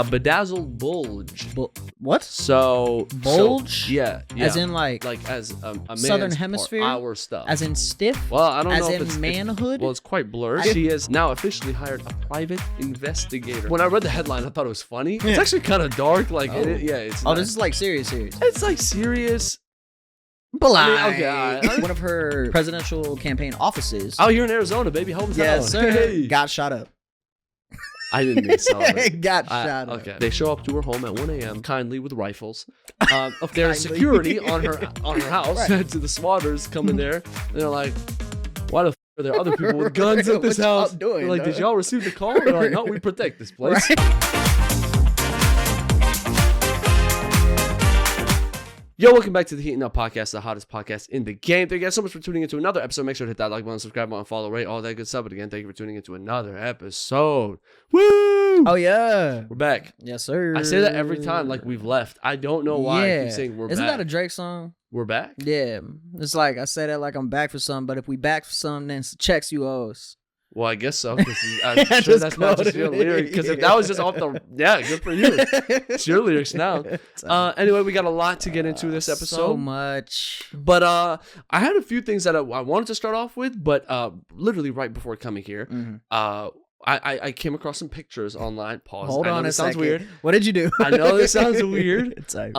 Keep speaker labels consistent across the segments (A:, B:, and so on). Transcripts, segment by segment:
A: A bedazzled bulge.
B: What?
A: So
B: bulge?
A: Yeah.
B: As in like
A: as a man's
B: Southern Hemisphere?
A: our stuff.
B: As in stiff?
A: Well, I don't
B: as
A: know
B: in
A: if it's
B: manhood.
A: Well, it's quite blurred. She has now officially hired a private investigator. When I read the headline, I thought it was funny. It's actually kind of dark. Like, it's.
B: Oh, this is like serious.
A: It's like serious.
B: But
A: okay,
B: one of her presidential campaign offices.
A: Out here in Arizona, baby. Hometown.
B: Yes, sir.
A: Hey.
B: Got shot up.
A: I didn't mean celebrate.
B: Got shot up.
A: Okay. They show up to her home at 1 a.m. kindly with rifles. If there's security on her house, to the swatters come in there, and they're like, "Why the f are there other people with guns at this house?"
B: Doing,
A: they're like, "Did y'all receive the call?" They're like, "No, we protect this place."
B: Right.
A: Yo, welcome back to the Heatin' Up Podcast, the hottest podcast in the game. Thank you guys so much for tuning into another episode. Make sure to hit that like button, subscribe button, follow, rate, all that good stuff. But again, thank you for tuning into another episode. Woo!
B: Oh, yeah.
A: We're back.
B: Yes, sir.
A: I say that every time like we've left. I don't know why I keep saying we're
B: Isn't
A: back.
B: that a Drake song?
A: We're back?
B: Yeah. It's like, I say that like I'm back for something, but if we back for something, then it's the checks you owe us.
A: Well, I guess so. Because I'm sure that's not just your lyric. Because if that was just off the... Yeah, good for you. It's your lyrics now. Anyway, we got a lot to get into this episode.
B: So much.
A: But I had a few things that I wanted to start off with, but literally right before coming here, I came across some pictures online. Pause.
B: Hold on a second.
A: Sounds weird.
B: What did you do?
A: I know this sounds weird.
B: It's like,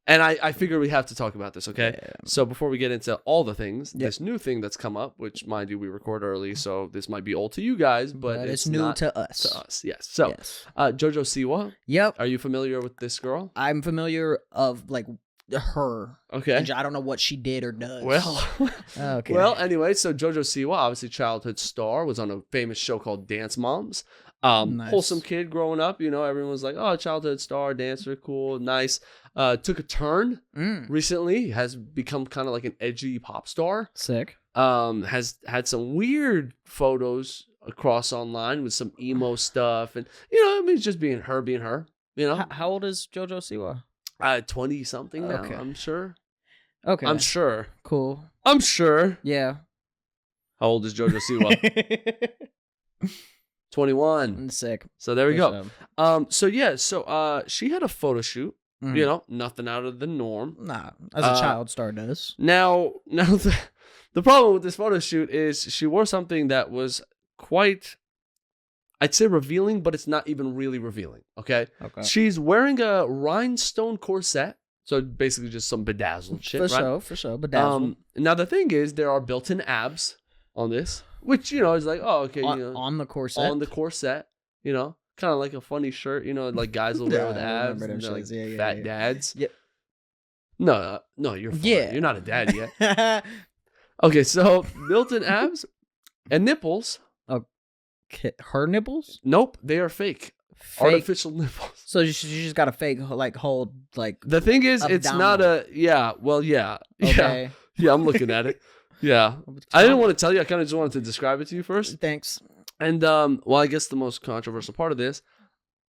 A: and I figure we have to talk about this, okay?
B: Yeah.
A: So before we get into all the things, this new thing that's come up, which, mind you, we record early, so this might be old to you guys, but
B: it's new
A: not
B: to us.
A: To us, yes. So, JoJo Siwa.
B: Yep.
A: Are you familiar with this girl?
B: I'm familiar of, like, her.
A: Okay.
B: And I don't know what she did or does.
A: Well,
B: okay.
A: Well, anyway, so JoJo Siwa, obviously childhood star, was on a famous show called Dance Moms. Wholesome kid growing up, you know, everyone was like, oh, childhood star, dancer, cool, nice. Took a turn recently, has become kind of like an edgy pop star.
B: Sick.
A: Has had some weird photos across online with some emo stuff. And, you know, I mean, it's just being her, you know.
B: How old is JoJo Siwa?
A: 20 something now,
B: Okay.
A: I'm sure.
B: Okay.
A: I'm sure.
B: Cool.
A: I'm sure.
B: Yeah.
A: How old is JoJo Siwa? 21.
B: Sick.
A: So there we go. So she had a photo shoot. You know, nothing out of the norm.
B: Nah, as a child star does.
A: Now the problem with this photo shoot is she wore something that was quite, I'd say, revealing, but it's not even really revealing. Okay. She's wearing a rhinestone corset. So basically just some bedazzled shit, right?
B: For sure, bedazzled.
A: Now the thing is, there are built-in abs on this, which, you know, is like, oh, okay,
B: on the corset.
A: On the corset, you know, kind of like a funny shirt, you know, like guys will wear with abs, and they're like fat dads.
B: Yep.
A: No, you're fine. Yeah. You're not a dad yet. Okay, so built-in abs and nipples.
B: Her nipples?
A: Nope, they are fake. Artificial nipples.
B: So she just got a fake, like, hold, like.
A: The thing is, it's not a. Yeah. Well, yeah.
B: Okay.
A: Yeah, I'm looking at it. Yeah. I didn't want to tell you. I kind of just wanted to describe it to you first.
B: Thanks.
A: And well, I guess the most controversial part of this,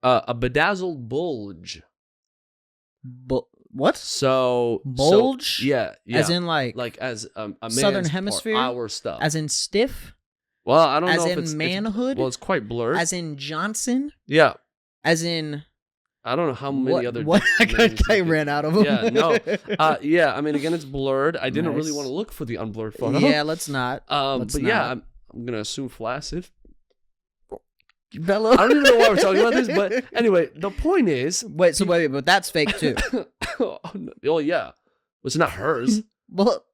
A: a bedazzled bulge.
B: What?
A: So
B: bulge?
A: Yeah.
B: As in like
A: as a man's
B: Southern Hemisphere,
A: our stuff.
B: As in stiff.
A: Well, I don't know if
B: it's manhood.
A: Well, it's quite blurred.
B: As in Johnson.
A: Yeah.
B: As in.
A: I don't know how many other.
B: What? I ran out of them.
A: Yeah, no. Yeah, I mean, again, it's blurred. I didn't really want to look for the unblurred photo.
B: Yeah, let's not.
A: Yeah, I'm gonna assume flaccid.
B: Bello.
A: I don't even know why we're talking about this, but anyway, the point is.
B: Wait, but that's fake too.
A: Oh yeah, it's not hers.
B: Well,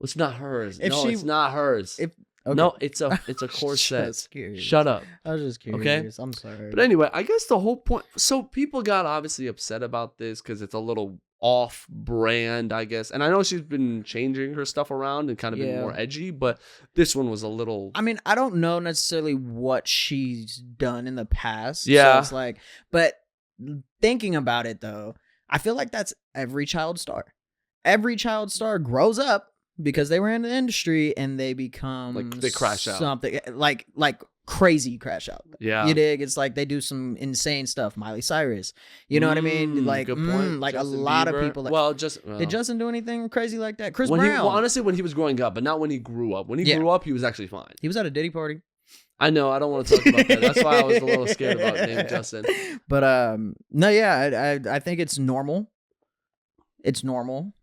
A: it's not hers.
B: No,
A: it's not hers.
B: Okay.
A: No, it's a corset. Shut up.
B: I was just curious.
A: Okay?
B: I'm sorry.
A: But anyway, I guess the whole point. So people got obviously upset about this because it's a little off-brand, I guess. And I know she's been changing her stuff around and kind of been more edgy, but this one was a little.
B: I mean, I don't know necessarily what she's done in the past.
A: Yeah.
B: So it's like, but thinking about it though, I feel like that's every child star. Every child star grows up because they were in the industry and they become
A: like they crash out.
B: Something like crazy crash out.
A: Yeah.
B: You dig? It's like they do some insane stuff. Miley Cyrus. You know what I mean? Like,
A: good point.
B: like
A: Justin
B: a lot
A: Bieber.
B: of people.
A: Did
B: Justin do anything crazy like that? Chris
A: Brown.
B: Brown.
A: Honestly, when he was growing up, but not when he grew up. When he grew up, he was actually fine.
B: He was at a Diddy party.
A: I know. I don't want to talk about that. That's why I was a little scared about naming Justin.
B: But no, yeah, I think it's normal. It's normal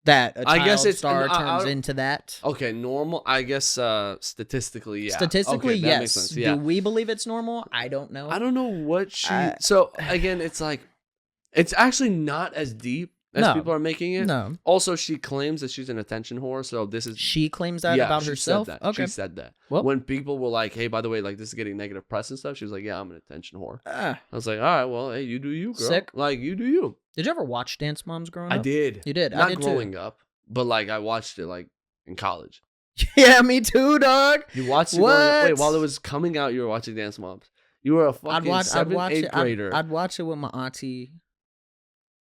B: that a child star turns into that.
A: Okay, normal. I guess statistically, yeah.
B: Statistically,
A: okay,
B: yes.
A: Makes sense. Yeah.
B: Do we believe it's normal? I don't know.
A: I don't know what she. So again, it's like, it's actually not as deep as people are making it.
B: No.
A: Also, she claims that she's an attention whore. So this is.
B: She claims that about herself.
A: Said that.
B: Okay.
A: She said that.
B: Well,
A: when people were like, "Hey, by the way, like this is getting negative press and stuff," she was like, "Yeah, I'm an attention whore." I was like, "All right, well, hey, you do you, girl.
B: Sick.
A: Like you do you."
B: Did you ever watch Dance Moms growing up?
A: I did.
B: You did.
A: Not
B: I did
A: growing
B: too.
A: up, but like I watched it like in college.
B: Yeah, me too, dog.
A: You watched it. Wait, while it was coming out, you were watching Dance Moms. You were a fucking 7th, 8th grader.
B: I'd watch it with my auntie.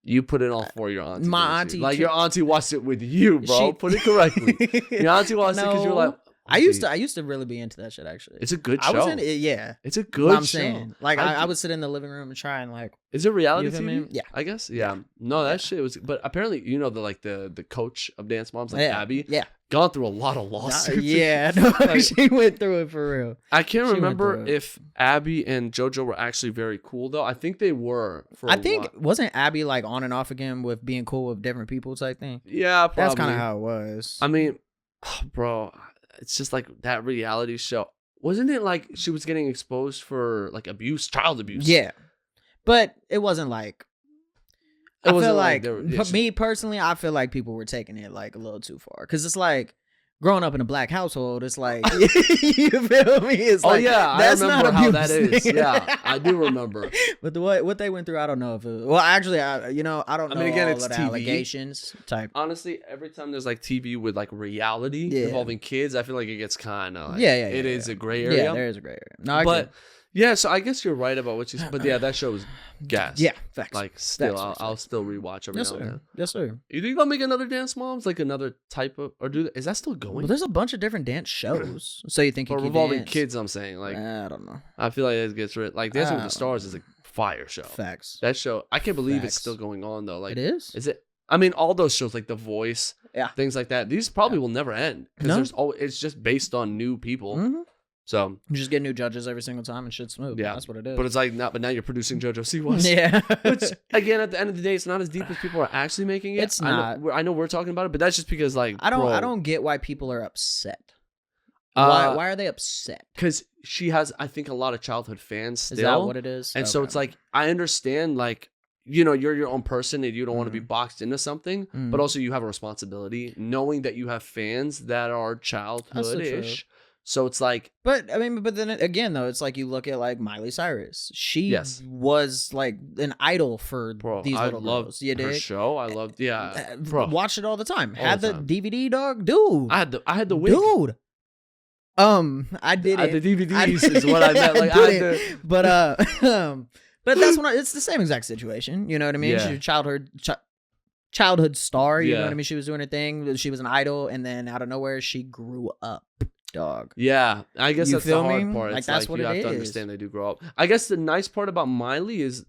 A: You put it all for your auntie.
B: My auntie,
A: like your auntie watched it with you, bro. Put it correctly. Your auntie watched it because you were like.
B: I used to really be into that shit. Actually,
A: it's a good show.
B: I was in it, yeah.
A: It's a good show.
B: I'm saying, like, I would sit in the living room and try and like.
A: Is it reality
B: TV?
A: TV?
B: Yeah,
A: I guess. Yeah. No, that shit was. But apparently, you know, the coach of Dance Moms, like Abby.
B: Yeah.
A: Gone through a lot of lawsuits.
B: Yeah, no, like, she went through it for real.
A: I can't remember if Abby and JoJo were actually very cool though. I think they were.
B: I think wasn't Abby like on and off again with being cool with different people type thing.
A: Yeah, probably.
B: That's kind of how it was.
A: I mean, bro, it's just like that reality show. Wasn't it like she was getting exposed for like abuse, child abuse?
B: Yeah, but it wasn't like. I feel like me personally, I feel like people were taking it like a little too far because it's like growing up in a black household. It's like you feel me? It's like that's I remember not how that is. Yeah, I do remember. But what they went through, I don't know if it. Well, actually, I don't know. I mean, again, it's TV. Allegations type.
A: Honestly, every time there's like TV with like reality involving kids, I feel like it gets kind of like, it is a gray area.
B: Yeah, there is a gray area. No, but.
A: Yeah, so I guess you're right about what you said, but yeah, that show was gas.
B: Yeah, facts.
A: Like still, I'll still rewatch every now and then.
B: Yes, sir.
A: You think they'll make another Dance Moms, like another type of, or is that still going?
B: Well, there's a bunch of different dance shows, so you think?
A: But revolving kids, I'm saying, like
B: I don't know.
A: I feel like it gets rid. Like Dancing with the Stars is a fire show.
B: Facts.
A: That show, I can't believe it's still going on though. Like
B: it is.
A: Is it? I mean, all those shows like The Voice, things like that. These probably will never end because there's always it's just based on new people.
B: Mm-hmm.
A: So
B: you just get new judges every single time and shit's smooth. Yeah, that's what it is.
A: But it's like but now you're producing JoJo Siwa.
B: Yeah.
A: Which again, at the end of the day, it's not as deep as people are actually making it.
B: It's not.
A: I know we're talking about it, but that's just because like
B: I don't get why people are upset. Why are they upset?
A: Because she has, I think, a lot of childhood fans still.
B: Is that what it is?
A: And so it's like I understand, like you're your own person and you don't want to be boxed into something, but also you have a responsibility knowing that you have fans that are childhood-ish. So it's like,
B: but I mean, but then again, though, it's like you look at like Miley Cyrus. She was like an idol for these little girls. You
A: her show. I loved,
B: watched it all the time. Had the DVD, dog, dude.
A: I had the wig,
B: dude. I did it.
A: The DVDs is what I meant. Like I had the,
B: but that's when it's the same exact situation. You know what I mean? She's a childhood star. You know what I mean? She was doing her thing. She was an idol, and then out of nowhere, she grew up. Dog.
A: Yeah, I guess that's the hard part.
B: Like,
A: it's
B: that's
A: like
B: what
A: you have to understand they do grow up. I guess the nice part about Miley is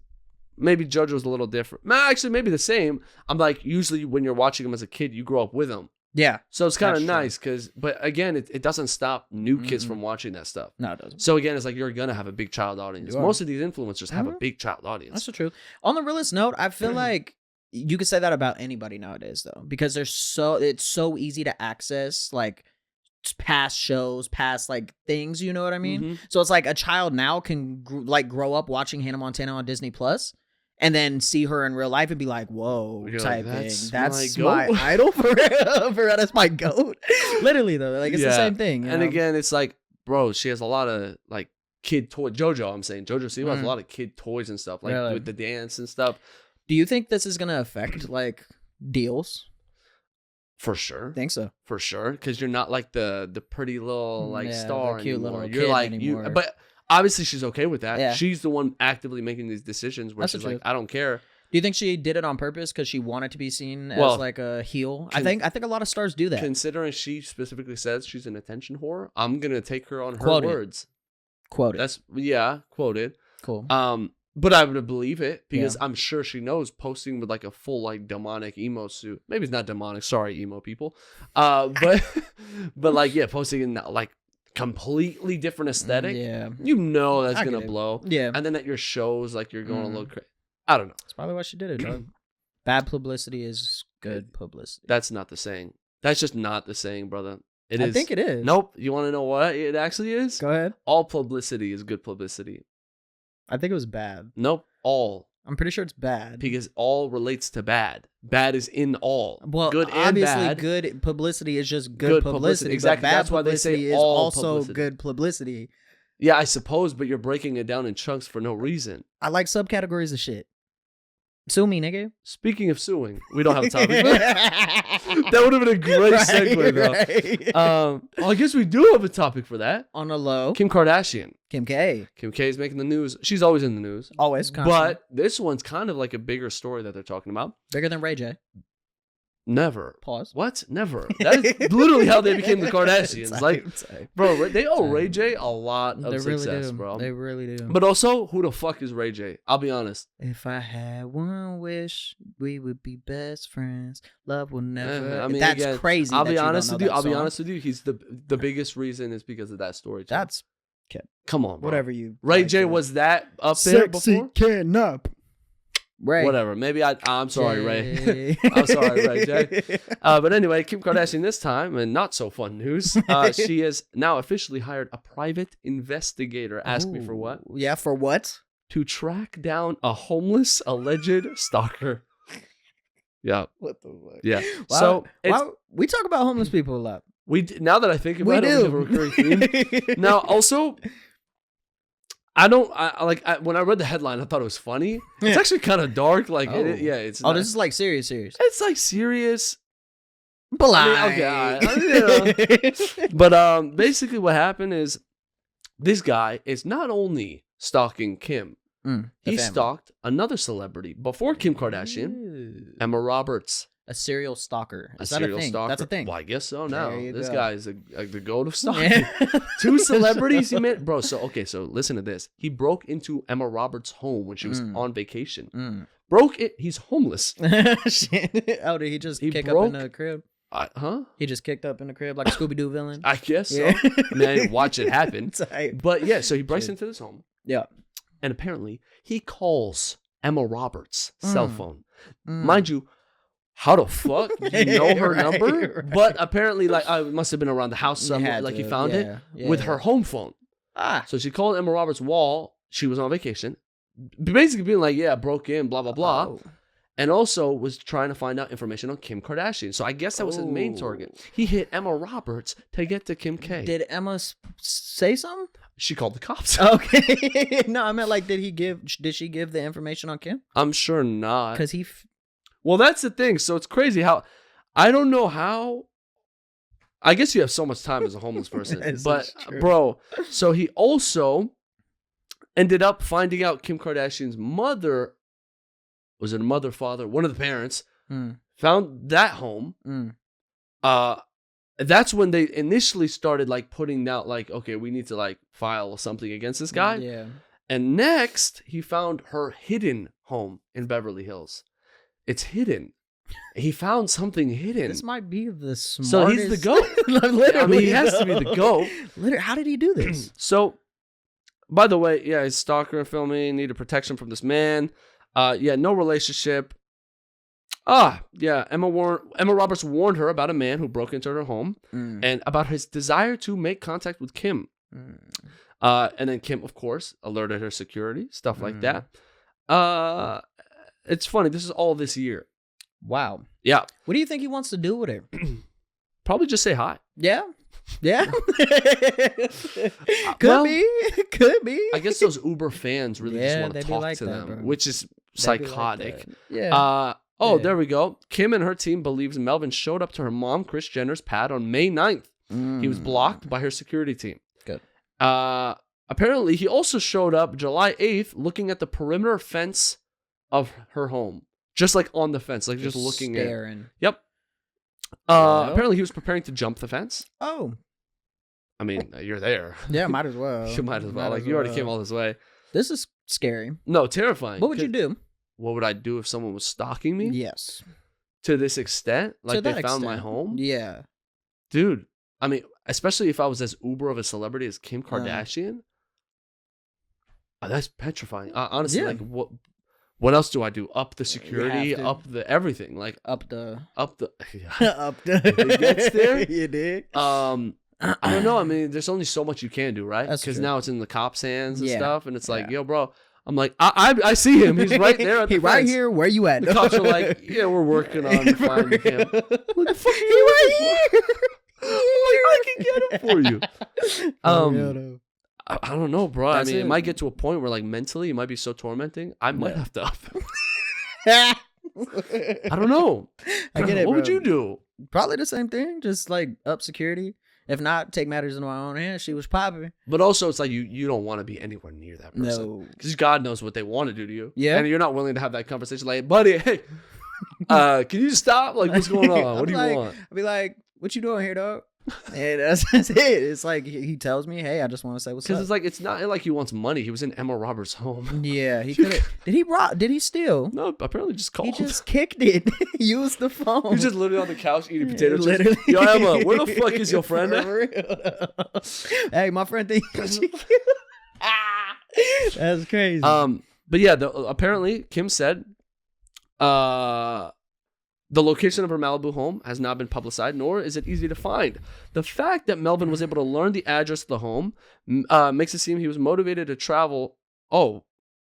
A: maybe JoJo's a little different. Actually, maybe the same. I'm like, usually when you're watching them as a kid, you grow up with them.
B: Yeah.
A: So it's kind of nice but again, it doesn't stop new kids from watching that stuff.
B: No, it doesn't.
A: So again, it's like you're going to have a big child audience. Most of these influencers have a big child audience.
B: That's the truth. On the realest note, I feel like you could say that about anybody nowadays, though, because it's so easy to access, like, past shows, past like things, you know what I mean? So it's like a child now can grow up watching Hannah Montana on Disney Plus and then see her in real life and be like, whoa, type thing. That's my idol for real. For real, that's my goat. Literally though, like it's the same thing.
A: And again, it's like, bro, she has a lot of like kid toy. JoJo, I'm saying JoJo Siwa has a lot of kid toys and stuff, like with the dance and stuff.
B: Do you think this is gonna affect like deals?
A: For sure.
B: Think so.
A: For sure. Because you're not like the pretty little like star
B: cute
A: anymore.
B: Little
A: you're
B: kid
A: like
B: anymore.
A: but obviously she's okay with that.
B: Yeah.
A: She's the one actively making these decisions where she's like, I don't care.
B: Do you think she did it on purpose because she wanted to be seen as like a heel? I think a lot of stars do that.
A: Considering she specifically says she's an attention whore, I'm gonna take her on her words.
B: Quoted.
A: That's quoted.
B: Cool.
A: But I would believe it because I'm sure she knows posting with like a full like demonic emo suit. Maybe it's not demonic. Sorry, emo people. But like posting in like completely different aesthetic,
B: Yeah.
A: you know that's
B: I
A: gonna
B: get it.
A: blow.
B: Yeah.
A: And then at your shows, like you're going a little crazy. I don't know.
B: That's probably why she did it, dog. Bad publicity is good publicity.
A: That's not the saying. That's just not the saying, brother. It is.
B: I think it is.
A: Nope. You want to know what it actually is?
B: Go ahead.
A: All publicity is good publicity.
B: I think it was bad.
A: Nope. All.
B: I'm pretty sure it's bad.
A: Because all relates to bad. Bad is in all.
B: Well,
A: good and
B: obviously,
A: bad.
B: good publicity is just good publicity.
A: Exactly.
B: But bad
A: That's why they say
B: publicity is
A: all
B: also
A: publicity.
B: good publicity.
A: Yeah, I suppose, but you're breaking it down in chunks for no reason.
B: I like subcategories of shit. Sue me, nigga.
A: Speaking of suing, we don't have a topic. That would have been a great segue, though.
B: Right.
A: Well, I guess we do have a topic for that.
B: On the low,
A: Kim Kardashian.
B: Kim K.
A: Kim K is making the news. She's always in the news.
B: Always constant.
A: But this one's kind of like a bigger story that they're talking about.
B: Bigger than Ray J.
A: Never.
B: Pause.
A: What? Never. That is literally how they became the Kardashians. Like, bro, they owe Ray J a lot of
B: They really
A: success,
B: do.
A: bro.
B: They really do.
A: But also, who the fuck is Ray J? I'll be honest.
B: If I had one wish, we would be best friends. Love will never.
A: I mean,
B: that's
A: again,
B: crazy.
A: I'll
B: that
A: be
B: you don't
A: honest
B: know
A: with you.
B: that
A: I'll be
B: song.
A: honest with you. He's the biggest reason is because of that story. Too.
B: That's
A: come on, bro.
B: whatever you.
A: Ray
B: like
A: J
B: to-
A: was that up there before?
B: can up. Ray.
A: Whatever. Maybe I'm sorry, Ray.
B: Ray.
A: I'm sorry, Ray J. But anyway, Kim Kardashian this time, and not so fun news. She has now officially hired a private investigator. Ask me for what?
B: Yeah, for what?
A: To track down a homeless alleged stalker. Yeah.
B: What the fuck?
A: Yeah.
B: Wow.
A: So
B: We talk about homeless people a lot.
A: now that I think
B: We
A: about it, we have a
B: do.
A: recurring theme. Now, also, when I read the headline, I thought it was funny. It's actually kind of dark. Like,
B: Oh.
A: it's.
B: Oh,
A: not-
B: this is like serious.
A: It's like serious.
B: Blind.
A: Okay, all right. But basically, what happened is this guy is not only stalking Kim, he stalked another celebrity before Kim Kardashian, Emma Roberts.
B: A serial stalker.
A: A
B: Is that
A: serial
B: a thing?
A: stalker.
B: That's a thing.
A: Well, I guess so. Now
B: There you
A: this
B: go.
A: guy is the goat of stalking.
B: Yeah.
A: 2 celebrities he met, bro. So listen to this. He broke into Emma Roberts' home when she was on vacation. Broke it. He's homeless.
B: Shit. Oh, did he just kick up in the crib?
A: Huh?
B: He just kicked up in the crib like a Scooby Doo villain.
A: I guess so.
B: Yeah.
A: I mean, I didn't watch it happen.
B: Tight.
A: But yeah, so he breaks into this home.
B: Yeah.
A: And apparently he calls Emma Roberts' cell phone.
B: Mm.
A: Mind you, how the fuck do you know her
B: Right,
A: number?
B: right.
A: But apparently, like, it must have been around the house somewhere.
B: had
A: Like,
B: to,
A: he found it
B: yeah,
A: with
B: yeah.
A: her home phone.
B: Ah.
A: So she called Emma Roberts' wall. She was on vacation. Basically being like, yeah, broke in, blah, blah, blah.
B: Oh.
A: And also was trying to find out information on Kim Kardashian. So I guess that was his main target. He hit Emma Roberts to get to Kim K.
B: Did Emma say something?
A: She called the cops.
B: Okay. No, I meant like, did she give the information on Kim?
A: I'm sure not.
B: Because
A: Well, that's the thing. So it's crazy how I don't know how. I guess you have so much time as a homeless person,
B: This
A: but
B: is true.
A: bro. So he also ended up finding out Kim Kardashian's mother was it a mother, father, one of the parents found that home. That's when they initially started like putting out like, okay, we need to like file something against this guy.
B: Yeah.
A: And next, he found her hidden home in Beverly Hills. It's hidden. He found something hidden.
B: This might be the smartest.
A: So he's the GOAT.
B: Literally,
A: I mean, he has to be the GOAT.
B: Literally, how did he do this?
A: So, by the way, yeah, he's stalker and filming, needed protection from this man. Yeah, no relationship. Yeah, Emma Roberts warned her about a man who broke into her home and about his desire to make contact with Kim. And then Kim, of course, alerted her security, stuff like that. It's funny. This is all this year.
B: Wow.
A: Yeah.
B: What do you think he wants to do with her?
A: Probably just say hi.
B: Yeah. Yeah.
A: Well,
B: Could be.
A: I guess those Uber fans really just
B: Yeah,
A: want
B: they
A: to
B: be
A: talk
B: like
A: to
B: that,
A: them,
B: bro.
A: which is
B: They'd be like
A: psychotic.
B: that. Yeah.
A: Yeah.
B: Yeah.
A: There we go. Kim and her team believes Melvin showed up to her mom, Kris Jenner's pad on May 9th. He was blocked by her security team.
B: Good.
A: Apparently, he also showed up July 8th looking at the perimeter fence of her home. Just like on the fence, like just looking
B: staring.
A: at. Yep.
B: Well.
A: Apparently, he was preparing to jump the fence.
B: Oh.
A: I mean, you're there.
B: Yeah, might as well.
A: You might as well. Like, you already came all this way.
B: This is scary.
A: No, terrifying.
B: What would you do?
A: What would I do if someone was stalking me?
B: Yes.
A: To this extent? Like,
B: To
A: they
B: that
A: found my
B: extent.
A: home?
B: Yeah.
A: Dude, I mean, especially if I was as uber of a celebrity as Kim Kardashian. That's petrifying. Honestly, like what else do I do? Up the security, up the everything, like
B: up the
A: up the it gets there.
B: You did.
A: I don't know. I mean, there's only so much you can do, right?
B: That's
A: because
B: true.
A: now it's in the cops' hands and stuff, and it's like, yo, bro. I'm like, I see him. He's right there at the fence.
B: Right here. Where you at?
A: The cops are like, yeah, we're working on finding him. What the fuck are you
B: right here?
A: I can get him for you. I don't know, bro. I mean, it might get to a point where, like, mentally, it might be so tormenting. I might have to up him. I don't know.
B: I get it.
A: What would you do?
B: Probably the same thing. Just like up security. If not, take matters into my own hands. She was popping.
A: But also, it's like you don't want to be anywhere near that person.
B: No.
A: Because God knows what they want to do to you.
B: Yeah.
A: And you're not willing to have that conversation. Like, buddy, hey, can you stop? Like, what's going on? What do you want?
B: I'll be like, what you doing here, dog? And that's it. It's like he tells me, hey, I just want to say what's up.
A: Because it's like, it's not like he wants money. He was in Emma Roberts' home.
B: Yeah, he could have. Did he rob? Did he steal?
A: No, apparently just called.
B: He just kicked it. Used the phone.
A: He was just literally on the couch eating potato chips.
B: Literally.
A: Yo, Emma, where the fuck is your friend at?
B: Hey, my friend thinks that's crazy.
A: But yeah, apparently Kim said, the location of her Malibu home has not been publicized, nor is it easy to find. The fact that Melvin was able to learn the address of the home makes it seem he was motivated to travel. Oh,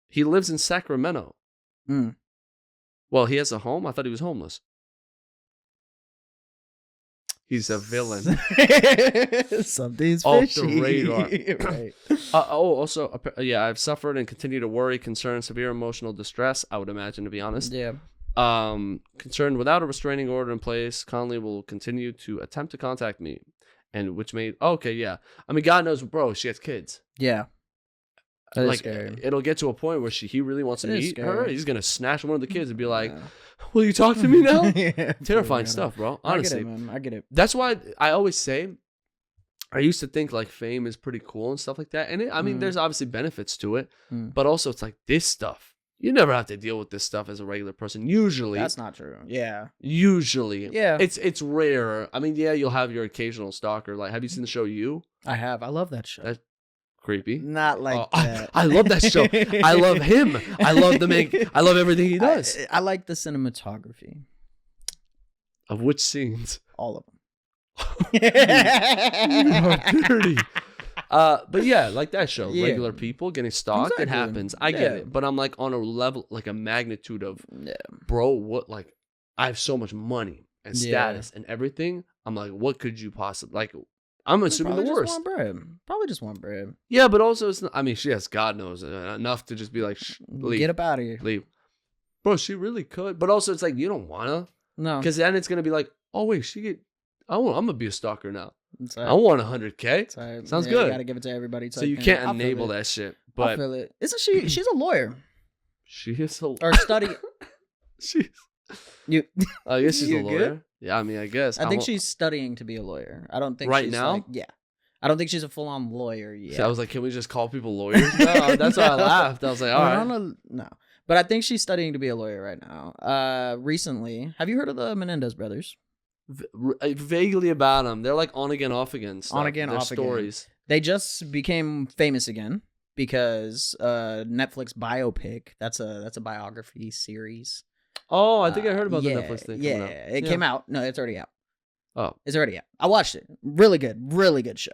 A: he lives in Sacramento. Well, he has a home? I thought he was homeless. He's a villain.
B: Something's
A: off
B: fishy.
A: the radar.
B: Right.
A: Also, I've suffered and continue to worry, concern, severe emotional distress, I would imagine, to be honest.
B: Yeah.
A: Concerned without a restraining order in place, Conley will continue to attempt to contact me, and which made I mean, God knows, bro, she has kids.
B: Yeah, that
A: like
B: is scary.
A: It'll get to a point where he really wants to meet her. He's gonna snatch one of the kids and be like, "Will you talk to me now?" Terrifying stuff, bro. Honestly,
B: I get it, man. I get it.
A: That's why I always say, I used to think like fame is pretty cool and stuff like that, and I mean, there's obviously benefits to it, but also it's like this stuff. You never have to deal with this stuff as a regular person. Usually.
B: That's not true. Yeah.
A: Usually.
B: Yeah.
A: It's rare. I mean, yeah, you'll have your occasional stalker. Like, have you seen the show You?
B: I have. I love that show.
A: That's creepy.
B: Not like that.
A: I love that show. I love him. I love I love everything he does.
B: I like the cinematography.
A: Of which scenes?
B: All of them.
A: You are dirty. But yeah, like that show, regular people getting stalked,
B: exactly.
A: It happens. I get it, but I'm like on a level, like a magnitude of, bro, what? Like, I have so much money and status and everything. I'm like, what could you possibly like? I'm assuming the worst.
B: Probably just want bread.
A: Yeah, but also it's not, I mean, she has, God knows, enough to just be like, leave,
B: get up out of here,
A: leave, bro. She really could, but also it's like you don't wanna, because then it's gonna be like, oh wait, I'm gonna be a stalker now.
B: Right.
A: I want 100K. Sounds good.
B: You gotta give it to everybody.
A: So you can't enable that shit. But
B: I feel it. Isn't she? She's a lawyer.
A: She is a
B: or study.
A: She's.
B: You.
A: I guess she's a lawyer.
B: Good?
A: Yeah, I mean, I guess.
B: I think she's studying to be a lawyer. I don't think
A: right
B: she's
A: now.
B: Like, yeah. I don't think she's a full-on lawyer yet.
A: So I was like, can we just call people lawyers? No, that's why I laughed. I was like, all right.
B: No. But I think she's studying to be a lawyer right now. Recently, have you heard of the Menendez Brothers?
A: Vaguely about them. They're like on again, off again stuff.
B: On again, off
A: stories.
B: Again. They just became famous again because Netflix biopic. That's a biography series.
A: Oh, I think I heard about the Netflix thing.
B: Yeah, it came out. No, it's already out.
A: Oh,
B: it's already out. I watched it. Really good show.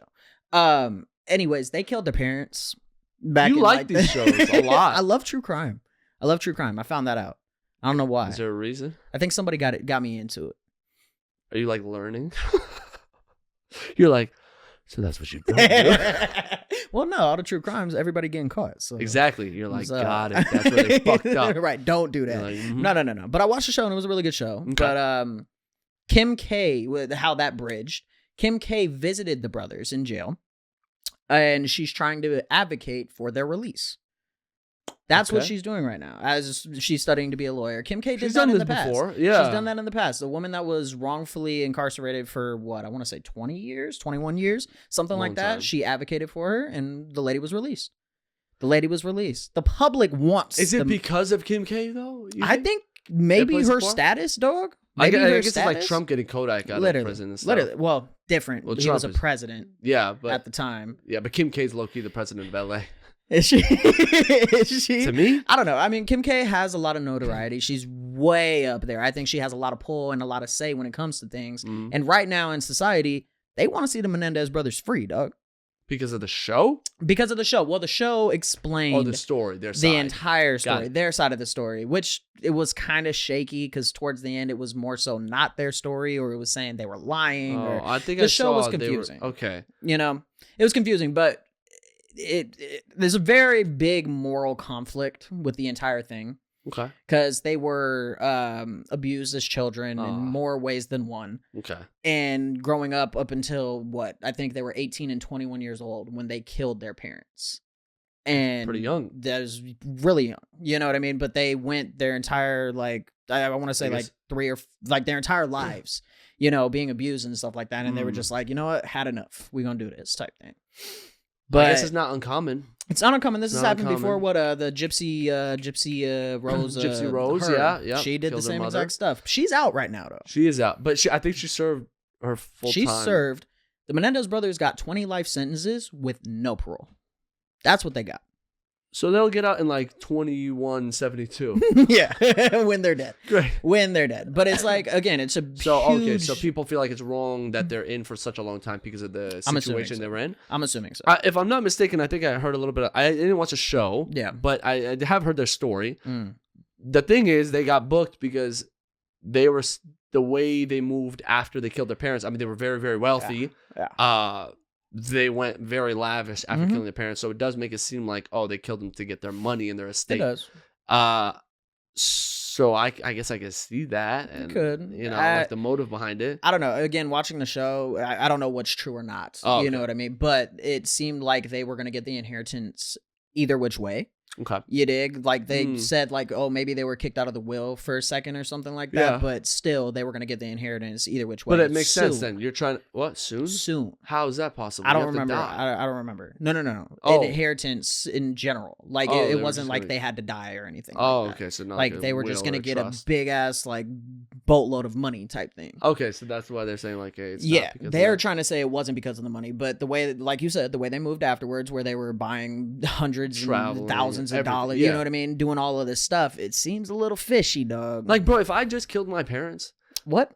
B: Anyways, they killed their parents back.
A: You like these shows a lot.
B: I love true crime. I found that out. I don't know why.
A: Is there a reason?
B: I think somebody got me into it.
A: Are you like learning? You're like, so that's what you do.
B: Well, no, all the true crimes, everybody getting caught. So
A: exactly. You're like, got it. That's where they fucked up.
B: Right. Don't do that.
A: Like,
B: No. But I watched the show and it was a really good show. Okay. But Kim K, with how that bridged, Kim K visited the brothers in jail and she's trying to advocate for their release. That's what she's doing right now, as she's studying to be a lawyer. Kim K did that in the past. Before. Yeah. She's done that in the past. The woman that was wrongfully incarcerated for what? I want to say 20 years, 21 years, something like that. Time. She advocated for her, and the lady was released. The public wants.
A: Is it because of Kim K though?
B: I think maybe her status, dog.
A: I guess it's like Trump getting Kodak out of prison and stuff.
B: Literally. Well, different. Well, he was a president.
A: Yeah, but
B: at the time.
A: Yeah, but Kim K's low-key the president of LA.
B: Is she? Is she?
A: To me?
B: I don't know. I mean, Kim K has a lot of notoriety. She's way up there. I think she has a lot of pull and a lot of say when it comes to things. Mm-hmm. And right now in society, they want to see the Menendez brothers free, dog.
A: Because of the show?
B: Because of the show. Well, the show explained
A: the story, their side.
B: The entire story, their side of the story, which it was kind of shaky because towards the end, it was more so not their story, or it was saying they were lying. Or
A: I think
B: the show was confusing.
A: Okay.
B: You know, it was confusing, but there's a very big moral conflict with the entire thing.
A: Okay.
B: Because they were abused as children in more ways than one.
A: Okay.
B: And growing up until I think they were 18 and 21 years old when they killed their parents. And
A: pretty young.
B: That was really young. You know what I mean? But they went their entire I want to say their entire lives, you know, being abused and stuff like that. And they were just like, you know what, had enough. We're gonna do this type thing.
A: But I guess it's not uncommon.
B: It's not uncommon. This has happened before. The Gypsy Rose.
A: Gypsy Rose, yeah.
B: She did the same exact stuff. She's out right now, though.
A: She is out, but I think she served her full time.
B: She served. The Menendez brothers got 20 life sentences with no parole. That's what they got.
A: So they'll get out in like 2172.
B: Yeah, when they're dead.
A: Great.
B: When they're dead. But it's like, again, it's a huge...
A: So people feel like it's wrong that they're in for such a long time because of the situation they were in?
B: I'm assuming so.
A: If I'm not mistaken, I think I heard a little bit I didn't watch a show.
B: Yeah.
A: But I have heard their story. The thing is, they got booked because they were... The way they moved after they killed their parents, I mean, they were very, very wealthy.
B: Yeah.
A: They went very lavish after killing their parents, so it does make it seem like, they killed them to get their money and their estate.
B: It does.
A: So I guess I could see that, and like the motive behind it.
B: I don't know. Again, watching the show, I don't know what's true or not. You know what I mean? But it seemed like they were going to get the inheritance either which way.
A: Okay.
B: You dig? Like they said, like, maybe they were kicked out of the will for a second or something like that. Yeah. But still, they were going to get the inheritance either which way.
A: But it makes sense then. You're trying to, soon?
B: Soon.
A: How is that possible?
B: I don't remember. I don't remember. No. Inheritance in general. Like it wasn't like they had to die or anything.
A: Okay. So not
B: like they were just going to get a big ass like boatload of money type thing.
A: Okay. So that's why they're saying like, hey, it's
B: they're trying to say it wasn't because of the money, but the way, like you said, the way they moved afterwards, where they were buying hundreds and thousands of dollars, you know what I mean, doing all of this stuff, it seems a little fishy, dog.
A: Like, bro, if I just killed my parents,
B: what?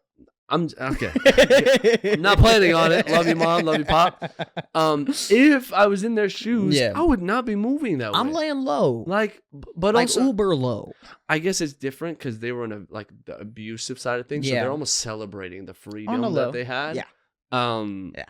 A: I'm okay. I'm not planning on it. Love you, mom. Love you, pop. If I was in their shoes, I would not be moving that way.
B: I'm laying low,
A: but also
B: uber low.
A: I guess it's different because they were in the abusive side of things, so they're almost celebrating the freedom that they had.
B: Yeah.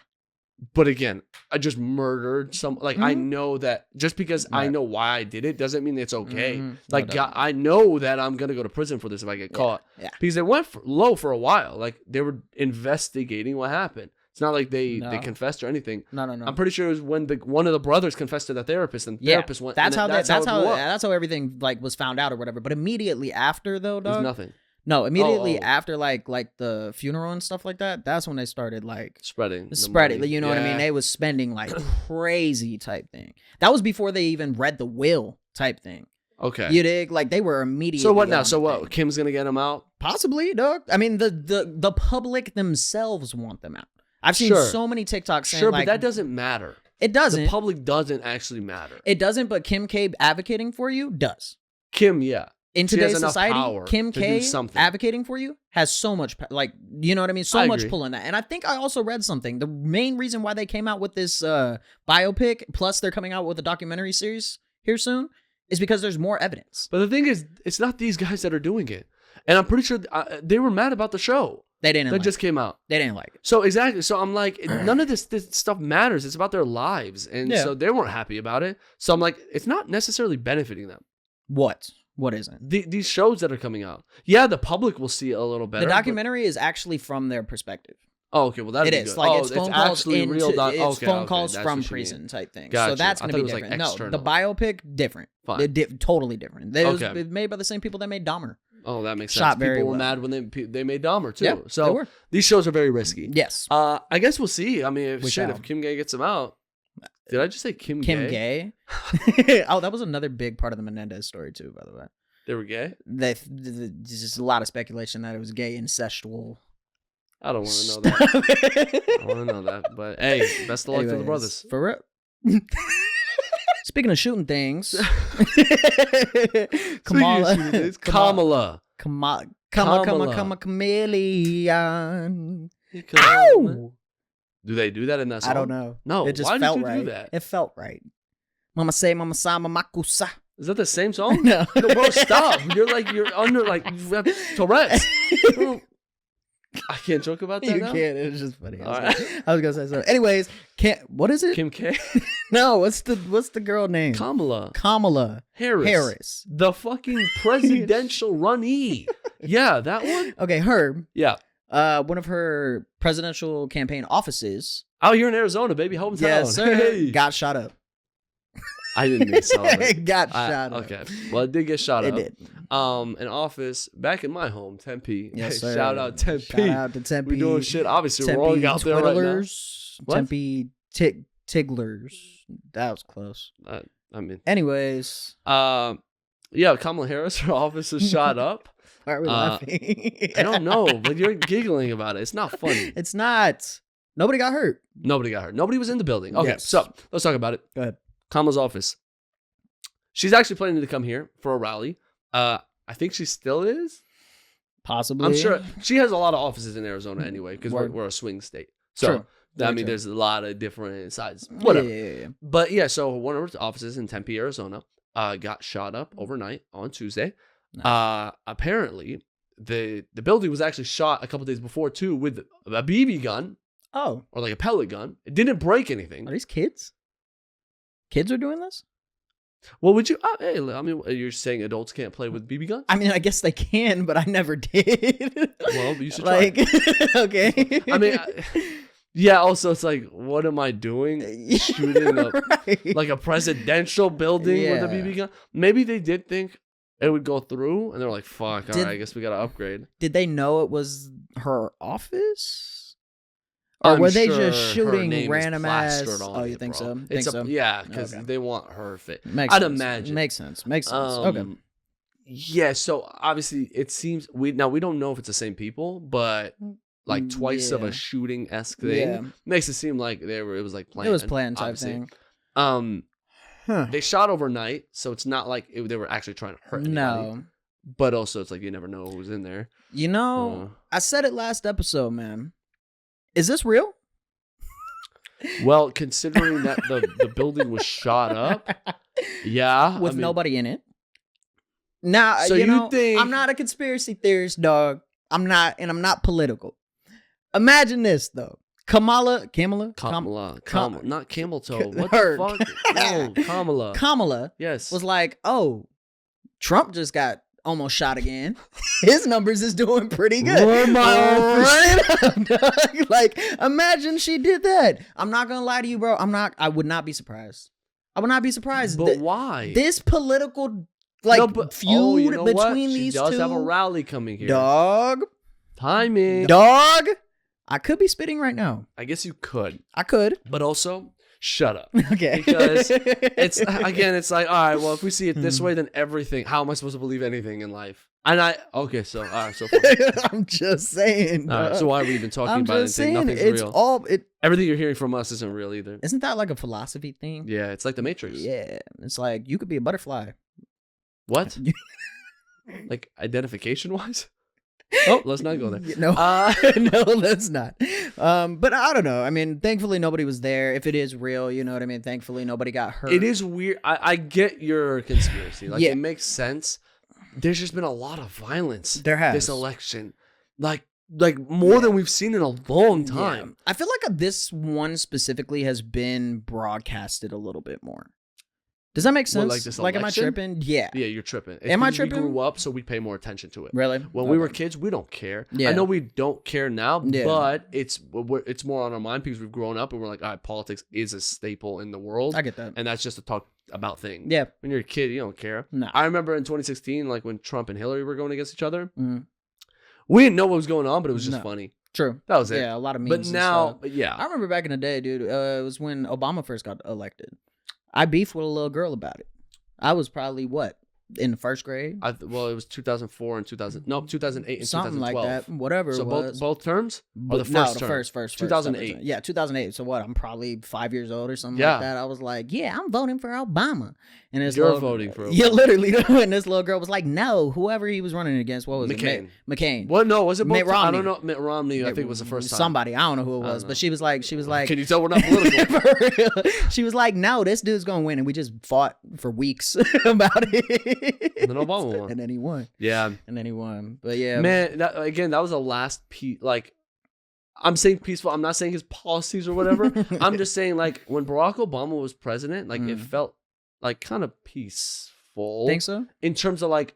A: But again, I just murdered some. Like I know that just because I know why I did it doesn't mean it's okay. I know that I'm gonna go to prison for this if I get caught.
B: Yeah.
A: Because they went low for a while. Like they were investigating what happened. It's not like they confessed or anything.
B: No.
A: I'm pretty sure it was when one of the brothers confessed to the therapist, and the therapist went.
B: That's how everything was found out or whatever. But immediately after though, dog,
A: there's nothing.
B: No, immediately after like the funeral and stuff like that, that's when they started
A: spreading.
B: You know what I mean? They was spending like crazy type thing. That was before they even read the will type thing.
A: Okay.
B: You dig? Like they were immediately.
A: So what now? So what? Kim's gonna get them out?
B: Possibly, dog. I mean, the public themselves want them out. I've seen so many TikToks saying
A: but that doesn't matter.
B: It doesn't.
A: The public doesn't actually matter.
B: It doesn't, but Kim K advocating for you does.
A: Kim, yeah.
B: In today's society, Kim K advocating for you has so much, you know what I mean? So much pull in that. And I think I also read something. The main reason why they came out with this biopic, plus they're coming out with a documentary series here soon, is because there's more evidence.
A: But the thing is, it's not these guys that are doing it. And I'm pretty sure they were mad about the show.
B: They didn't
A: that just came out.
B: They didn't like it.
A: So exactly. So I'm like, none of this stuff matters. It's about their lives. And so they weren't happy about it. So I'm like, it's not necessarily benefiting them.
B: What? What isn't?
A: These shows that are coming out. Yeah, the public will see it a little better.
B: The documentary is actually from their perspective.
A: Oh, okay. Well, that'd be good.
B: It's like it's phone calls
A: it's
B: phone calls from prison type thing. Gotcha. So that's going to be different. No, the biopic, different.
A: Fine.
B: Totally different. It was made by the same people that made Dahmer.
A: Oh, that makes sense. People were mad when they made Dahmer too. Yeah, so these shows are very risky.
B: Yes.
A: I guess we'll see. I mean, if Kim Gay gets them out. Did I just say Kim Gay?
B: Oh, that was another big part of the Menendez story too, by the way.
A: They were gay?
B: There's just a lot of speculation that it was gay incestual.
A: I don't want to know that. I don't want to know that. But hey, best of luck to the brothers.
B: For real. Speaking of shooting things, Kamala Chameleon. Ow!
A: Do they do that in that song?
B: I don't know.
A: No,
B: it just
A: why
B: felt
A: did you
B: right.
A: do that?
B: It felt right. Mama say, mama sa, mama kusa.
A: Is that the same song?
B: No.
A: No, bro, stop. You're under like you have Tourette's. I can't joke about that.
B: You
A: now?
B: can't. It was just funny.
A: I
B: was gonna say something. Anyways, what is it?
A: Kim K.
B: No, what's the girl name?
A: Kamala
B: Harris.
A: The fucking presidential runnee. Yeah, that one.
B: Okay, her.
A: Yeah.
B: One of her presidential campaign offices.
A: Oh, you're in Arizona, baby. Hometown.
B: Yes, sir.
A: Hey.
B: Got shot up.
A: I didn't mean celebrate.
B: Got shot up.
A: Okay. Well, it did get shot up.
B: It did.
A: An office back in my home, Tempe.
B: Yes, sir.
A: Shout out Tempe.
B: Shout out to Tempe.
A: We're doing shit. Obviously,
B: Tempe
A: we're all out there right now.
B: What? Tempe Tigglers. That was close.
A: I mean.
B: Anyways.
A: Yeah, Kamala Harris, her office is shot up.
B: Why are we laughing?
A: I don't know, but you're giggling about it. It's not funny.
B: It's not. Nobody got hurt.
A: Nobody got hurt. Nobody was in the building. Okay,
B: Yes.
A: so let's talk about it.
B: Go ahead.
A: Kamala's office. She's actually planning to come here for a rally. I think she still is.
B: Possibly.
A: I'm sure she has a lot of offices in Arizona anyway, because we're a swing state. So
B: True.
A: I mean, there's a lot of different sides. Whatever.
B: Yeah.
A: But yeah, so one of her offices in Tempe, Arizona, got shot up overnight on Tuesday. Nice. Apparently, the building was actually shot a couple days before too with a BB gun.
B: Oh.
A: Or like a pellet gun. It didn't break anything.
B: Are these kids? Kids are doing this?
A: Well, would you? Hey, I mean, you're saying adults can't play with BB guns?
B: I mean, I guess they can, but I never did.
A: Well, you should try.
B: Okay.
A: I mean, yeah. Also, it's like, what am I doing? Shooting like a presidential building with a BB gun? Maybe they did think it would go through, and they're like, "Fuck! All right, I guess we gotta upgrade."
B: Did they know it was her office? Or were they just shooting random ass? Oh, you think so?
A: Yeah, because they want her fit.
B: I'd
A: imagine.
B: Makes sense. Okay.
A: Yeah, so obviously it seems we don't know if it's the same people, but like twice of a shooting-esque thing makes it seem like it was like planned.
B: It was planned type thing.
A: They shot overnight, so it's not like they were actually trying to hurt anybody.
B: No.
A: But also it's like you never know who's in there.
B: You know, I said it last episode, man. Is this real?
A: Well, considering that the building was shot up, yeah.
B: With nobody in it. Now,
A: so you think...
B: I'm not a conspiracy theorist, dog. I'm not political. Imagine this, though. Kamala, not camel toe. What the fuck? No, Kamala. Kamala
A: yes.
B: was like, oh, Trump just got almost shot again. His numbers is doing pretty good. Like, imagine she did that. I'm not gonna lie to you, bro. I would not be surprised. I would not be surprised.
A: But why?
B: This political feud between these two.
A: She does have a rally coming here.
B: Dog.
A: Timing.
B: Dog. I could be spitting right now.
A: I guess you could.
B: I could.
A: But also, shut up.
B: Okay.
A: Because it's like, all right, well, if we see it this way, then everything. How am I supposed to believe anything in life? And so all right, so
B: I'm just saying.
A: All right, so why are we even talking about anything? Nothing's real. Everything you're hearing from us isn't real either.
B: Isn't that like a philosophy thing?
A: Yeah, it's like the Matrix.
B: Yeah, it's like you could be a butterfly.
A: What? Like identification wise? Oh, let's not go there.
B: No, no, let's not. But I don't know. I mean, thankfully nobody was there. If it is real, you know what I mean? Thankfully nobody got hurt.
A: It is weird. I get your conspiracy. Like, it makes sense. There's just been a lot of violence.
B: There has.
A: This election. Like more than we've seen in a long time.
B: Yeah. I feel like this one specifically has been broadcasted a little bit more. Does that make sense?
A: What, like this election?
B: Am I tripping? Yeah.
A: Yeah, you're tripping.
B: Am I tripping?
A: We grew up, so we pay more attention to it.
B: Really?
A: When we were kids, we don't care. Yeah. I know we don't care now, but it's more on our mind because we've grown up and we're like, all right, politics is a staple in the world.
B: I get that.
A: And that's just to talk about things.
B: Yeah.
A: When you're a kid, you don't care.
B: No.
A: I remember in 2016, like when Trump and Hillary were going against each other, we didn't know what was going on, but it was just funny.
B: True.
A: That was it.
B: Yeah, a lot of memes.
A: But now, yeah.
B: I remember back in the day, dude, it was when Obama first got elected. I beefed with a little girl about it. I was probably, in the first grade.
A: Well, it was 2004 and 2000. No, 2008 and
B: Something
A: 2012.
B: like that. Whatever.
A: So
B: it was.
A: both terms? Or the
B: No,
A: first
B: the
A: term?
B: first.
A: 2008.
B: Yeah, 2008. So what? I'm probably 5 years old or something
A: Yeah.
B: like that. I was like, yeah, I'm voting for Obama. And this
A: You're
B: little,
A: voting for Obama.
B: Yeah, literally. And this little girl was like, no, whoever he was running against, what was
A: McCain.
B: it? McCain.
A: What? No, was it both?
B: Mitt Romney.
A: I don't know. Mitt Romney, I think, was the first time.
B: Somebody. I don't know who it was. But she was like.
A: Can you tell we're not political?
B: For real. She was like, no, this dude's going to win. And we just fought for weeks about it.
A: And then Obama won.
B: And then he won.
A: Yeah.
B: And then he won. But yeah.
A: Man, that was the last piece. Like, I'm saying peaceful. I'm not saying his policies or whatever. I'm just saying, like, when Barack Obama was president, like, it felt, like, kind of peaceful.
B: Think so?
A: In terms of, like,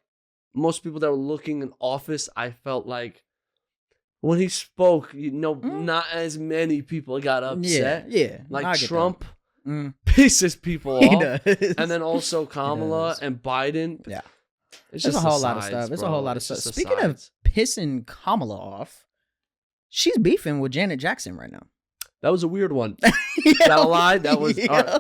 A: most people that were looking in office, I felt like when he spoke, not as many people got upset.
B: Yeah.
A: Like, Trump pisses people off. And then also Kamala and Biden.
B: Yeah.
A: It's
B: There's
A: just
B: a whole lot of stuff. It's a whole lot of stuff. Speaking of pissing Kamala off, she's beefing with Janet Jackson right now.
A: That was a weird one. Gotta lie. That was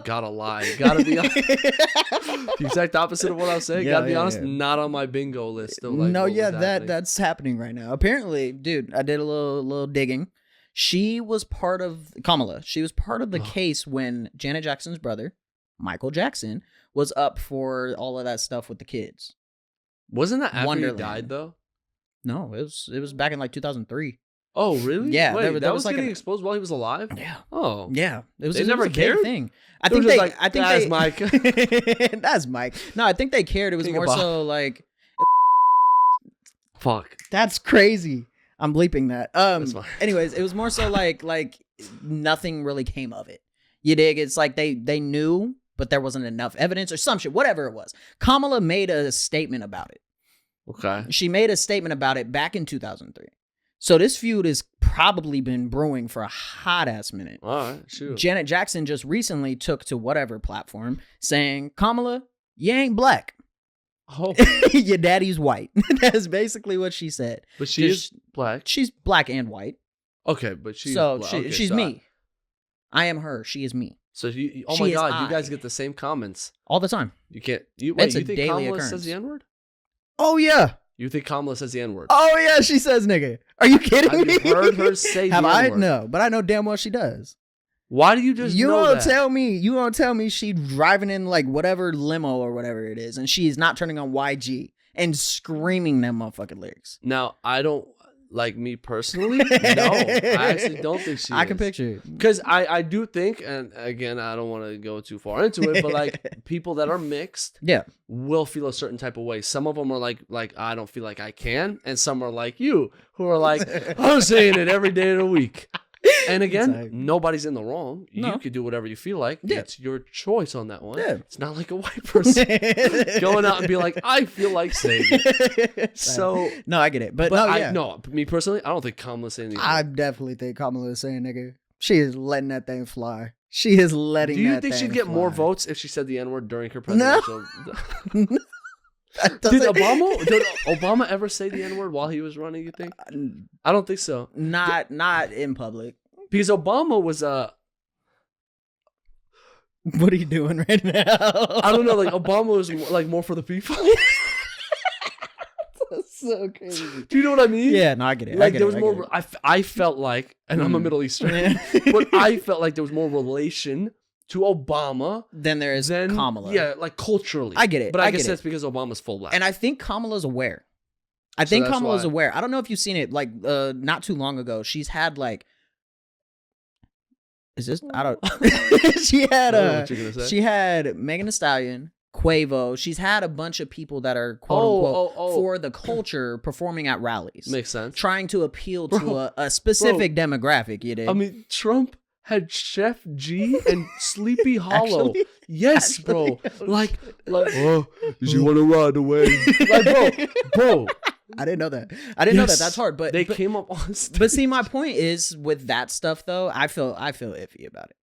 A: gotta lie. Gotta be honest. The exact opposite of what I was saying. Gotta be honest. Not on my bingo list. Of, like,
B: no, that's happening right now. Apparently, dude, I did a little digging. She was part of Kamala. She was part of the case when Janet Jackson's brother, Michael Jackson, was up for all of that stuff with the kids.
A: Wasn't that after
B: Wonderland.
A: he died though?
B: No, it was back in like 2003.
A: Oh, really?
B: Yeah,
A: Wait, that was
B: like
A: getting exposed while he was alive?
B: Yeah.
A: Oh.
B: Yeah. It was,
A: They
B: it
A: never
B: was a
A: cared?
B: big thing. I
A: They
B: think
A: were just
B: they
A: like,
B: I think
A: "That's Mike."
B: That's Mike. No, I think they cared. It was
A: King
B: more
A: of Bob.
B: so like
A: Fuck.
B: that's crazy. I'm bleeping that.
A: That's fine.
B: Anyways, it was more so like nothing really came of it. You dig? It's like they knew, but there wasn't enough evidence or some shit, whatever it was. Kamala made a statement about it.
A: Okay.
B: She made a statement about it back in 2003. So this feud has probably been brewing for a hot ass minute.
A: All right. Shoot.
B: Janet Jackson just recently took to whatever platform saying, Kamala, you ain't black.
A: Oh.
B: Your daddy's white. That's basically what she said.
A: But she is black.
B: She's black and white.
A: Okay, but she's
B: So
A: black.
B: she's me. I am her. She is me.
A: So you, oh
B: She
A: my
B: is
A: God, you
B: I.
A: guys get the same comments.
B: All the time.
A: You can't. You
B: It's a
A: think
B: daily
A: Kamala
B: occurrence.
A: says the N-word?
B: Oh, yeah.
A: You think Kamala says the N-word?
B: Oh, yeah. She says nigga. Are you kidding
A: Have
B: me?
A: you heard her say
B: Have
A: the
B: I?
A: N-word?
B: No, but I know damn well she does.
A: Why do you just
B: You
A: know
B: don't
A: that?
B: tell me. You don't tell me she driving in like whatever limo or whatever it is, and she's not turning on YG and screaming them motherfucking lyrics.
A: Now, I don't, like me personally, no. I actually don't think she
B: I can
A: is.
B: picture it.
A: Because I do think, and again, I don't want to go too far into it, but like people that are mixed
B: Yeah.
A: will feel a certain type of way. Some of them are like I don't feel like I can, and some are like you, who are like, I'm saying it every day of the week. And again,
B: It's like-
A: nobody's in the wrong.
B: No.
A: You could do whatever you feel like.
B: Yeah.
A: It's your choice on that one.
B: Yeah.
A: It's not like a white person going out and be like, I feel like saying it. So,
B: No, I get it. But
A: but
B: no,
A: me personally, I don't think Kamala's saying the
B: I definitely think Kamala is saying nigga. She is letting that thing fly. She is letting
A: Do you
B: that
A: think
B: thing
A: she'd get more
B: fly.
A: votes if she said the N-word during her
B: No.
A: presidential?
B: That
A: Did
B: doesn't-
A: Obama ever say the N-word while he was running, you think? I don't think so.
B: Not in public.
A: Because Obama was
B: What are you doing right now?
A: I don't know, like Obama was like more for the people.
B: That's so crazy.
A: Do you know what I mean?
B: Yeah, no, I get it.
A: Like
B: I get
A: there
B: it,
A: was
B: I
A: more.
B: get it.
A: I felt like, and I'm a Middle Eastern, but I felt like there was more relation to Obama
B: Then there is
A: than
B: Kamala.
A: Yeah, like culturally.
B: I get it.
A: But I
B: I
A: guess
B: get it.
A: that's because Obama's full black.
B: And I think Kamala's aware. I
A: So
B: think
A: that's
B: Kamala's
A: why-
B: aware. I don't know if you've seen it, like not too long ago. She's had like, is this? I don't. she had
A: I don't know what you're gonna say.
B: she had Megan Thee Stallion, Quavo. She's had a bunch of people that are quote unquote for the culture performing at rallies,
A: Makes sense.
B: trying to appeal
A: Bro,
B: to a specific demographic. You dig?
A: I mean, Trump had Chef G and Sleepy Hollow.
B: Actually-
A: Yes, bro.
B: actually,
A: Like, oh, you want to ride away? Like, bro.
B: I didn't know that. I didn't know that.
A: Yes.
B: That's hard. But
A: They came up on stage.
B: But see, my point is with that stuff though, I feel iffy about it.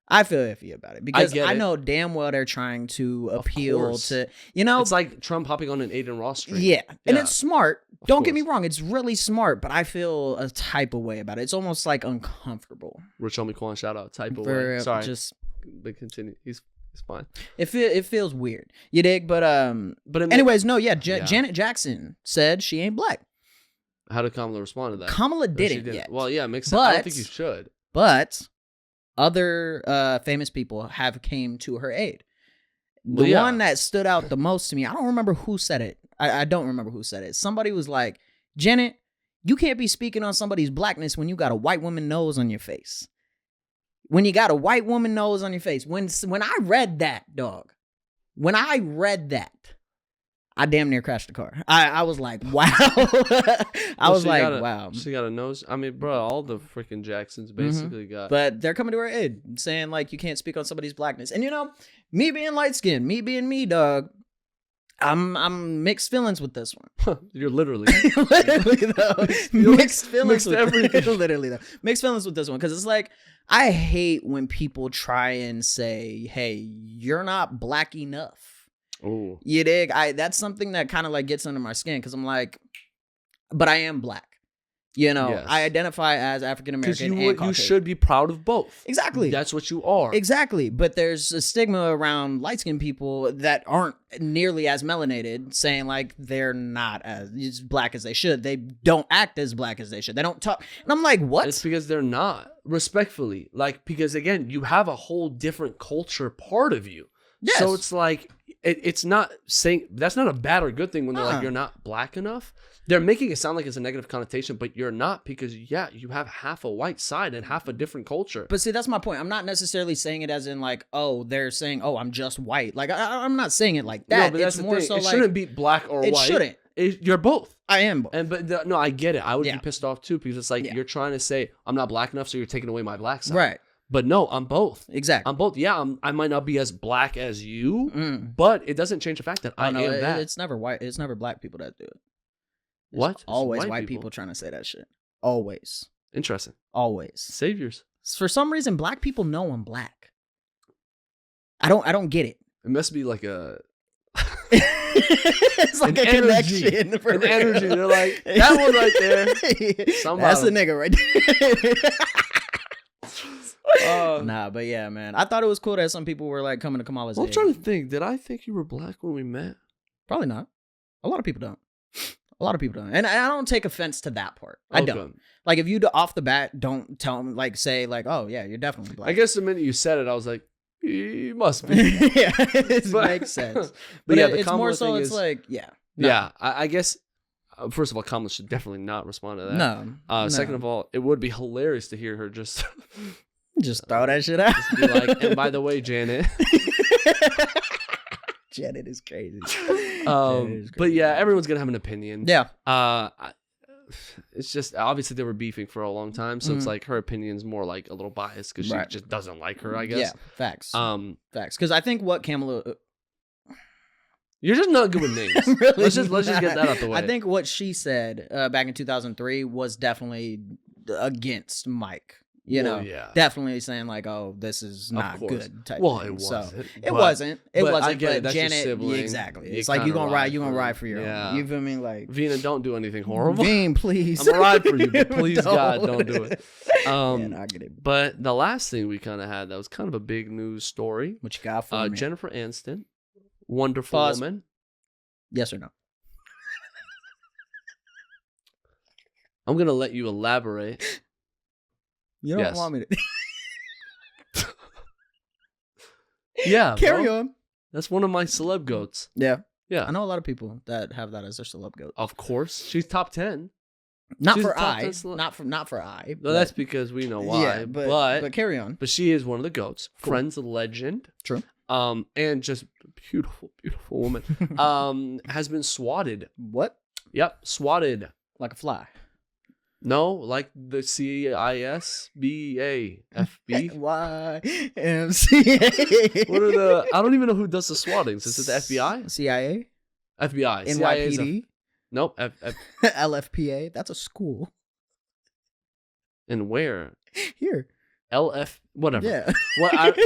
B: I feel iffy about it because
A: get
B: I
A: it.
B: know damn well they're trying to appeal
A: course.
B: to, you know,
A: It's like Trump hopping on an Aiden Ross stream.
B: yeah, and
A: Yeah.
B: it's smart. Don't get me
A: course.
B: wrong, it's really smart, but I feel a type of way about it. It's almost like uncomfortable.
A: Rich Homie Quan, shout out. Type of
B: For
A: way. Sorry.
B: just
A: But continue. He's It's fine.
B: It feels weird. You dig? But anyways, no, yeah. Janet Jackson said she ain't black.
A: How did Kamala respond to that?
B: Kamala didn't yet.
A: Well, yeah, it makes sense. I don't think you should.
B: But other famous people have came to her aid. The one that stood out the most to me, I don't remember who said it. I don't remember who said it. Somebody was like, Janet, you can't be speaking on somebody's blackness when you got a white woman nose on your face. When you got a white woman nose on your face. When I read that, dog, when I read that, I damn near crashed the car. I was like, wow. Wow.
A: She got a nose. I mean, bro, all the freaking Jacksons basically got.
B: But they're coming to her aid, saying like, you can't speak on somebody's blackness. And you know, me being light skinned, me being me, dog, I'm mixed feelings with this one.
A: You're literally
B: though. Mixed feelings with
A: everything.
B: Literally though. Mixed feelings with this one. Because it's like, I hate when people try and say, hey, you're not black enough.
A: Oh,
B: You dig? That's something that kind of like gets under my skin because I'm like, but I am black. You know,
A: yes.
B: I identify as African American and Caucasian.
A: You should be proud of both.
B: Exactly.
A: That's what you are.
B: Exactly. But there's a stigma around light-skinned people that aren't nearly as melanated, saying like they're not as black as they should. They don't act as black as they should. They don't talk. And I'm like, what?
A: It's because they're not. Respectfully. Like, because again, you have a whole different culture part of you.
B: Yes.
A: So it's like, it's not saying, that's not a bad or good thing when they're like, you're not black enough. They're making it sound like it's a negative connotation, but you're not, because you have half a white side and half a different culture.
B: But see, that's my point. I'm not necessarily saying it as in like, oh, they're saying, oh, I'm just white. Like, I'm not saying it like that.
A: No, but
B: it's
A: that's
B: more
A: the thing.
B: so
A: It
B: like,
A: shouldn't be black or
B: it
A: white.
B: Shouldn't.
A: You're both.
B: I am both.
A: No, I get it. I would be pissed off too, because it's like,
B: Yeah.
A: you're trying to say I'm not black enough, so you're taking away my black side.
B: Right.
A: But no, I'm both.
B: Exactly.
A: I'm both. Yeah, I might not be as black as you, but it doesn't change the fact that I am that.
B: It's never white. It's never black people that do it. It's
A: What?
B: Always white people trying to say that shit. Always.
A: Interesting.
B: Always.
A: Saviors.
B: For some reason, black people know I'm black. I don't get it.
A: It must be like a
B: It's like
A: an
B: a
A: energy.
B: connection. For
A: An
B: real.
A: energy. They're like, that one right there. Somehow.
B: That's the nigga right there.
A: Uh,
B: Nah, but yeah, man. I thought it was cool that some people were like coming to Kamala's
A: I'm
B: aid.
A: trying to think. Did I think you were black when we met?
B: Probably not. A lot of people don't. A lot of people don't. And I don't take offense to that part. I
A: Okay.
B: don't. Like, if you off the bat don't tell them, like, say, like, oh, yeah, you're definitely black.
A: I guess the minute you said it, I was like, you must be.
B: Yeah, it
A: But-
B: makes sense.
A: But yeah,
B: it's more so, it's like, yeah. No.
A: Yeah, I guess, first of all, Kamala should definitely not respond to that.
B: No.
A: Second of all, it would be hilarious to hear her just
B: Just throw that shit out.
A: be like, and by the way, Janet.
B: Janet is crazy.
A: But yeah, everyone's going to have an opinion.
B: Yeah.
A: It's just, obviously they were beefing for a long time, so it's like her opinion's more like a little biased because she just doesn't like her, I guess.
B: Yeah, facts. Facts. Because I think what Kamala...
A: You're just not good with names.
B: Really
A: let's just get that out the way.
B: I think what she said back in 2003 was definitely against Mike. You know, definitely saying like, "Oh, this is not good." Type
A: well,
B: thing.
A: it wasn't.
B: It wasn't. It
A: but
B: wasn't.
A: I get it.
B: But
A: That's
B: Janet,
A: your sibling.
B: exactly.
A: You
B: It's like you
A: kinda
B: gonna ride for your
A: yeah.
B: own. You feel me? Like,
A: Vina, don't do anything horrible.
B: Veen, please.
A: I'm gonna ride for you, but please, God, don't do it.
B: Yeah, no, I get it.
A: But the last thing we kind of had that was kind of a big news story.
B: What you got for me?
A: Jennifer Aniston, wonderful
B: Pause.
A: woman.
B: Yes or no?
A: I'm gonna let you elaborate.
B: You don't want me to.
A: Yeah,
B: Carry
A: bro.
B: on.
A: That's one of my celeb goats.
B: Yeah.
A: Yeah,
B: I know a lot of people that have that as their celeb goat.
A: of course, she's top 10.
B: Not
A: She's
B: for
A: top
B: I.
A: 10 celeb.
B: Not for I.
A: No, that's because we know why.
B: Yeah, but carry on.
A: But she is one of the goats.
B: Cool.
A: Friends legend.
B: True.
A: And just beautiful, beautiful woman. Has been swatted.
B: What?
A: Yep, swatted.
B: Like a fly.
A: No, like the CISBAFB.
B: YMCA.
A: What are the? I don't even know who does the swattings. Is it the FBI?
B: CIA?
A: FBI. CIA is
B: NYPD?
A: nope.
B: LFPA? That's a school.
A: And where?
B: Here.
A: LF. Whatever.
B: Yeah.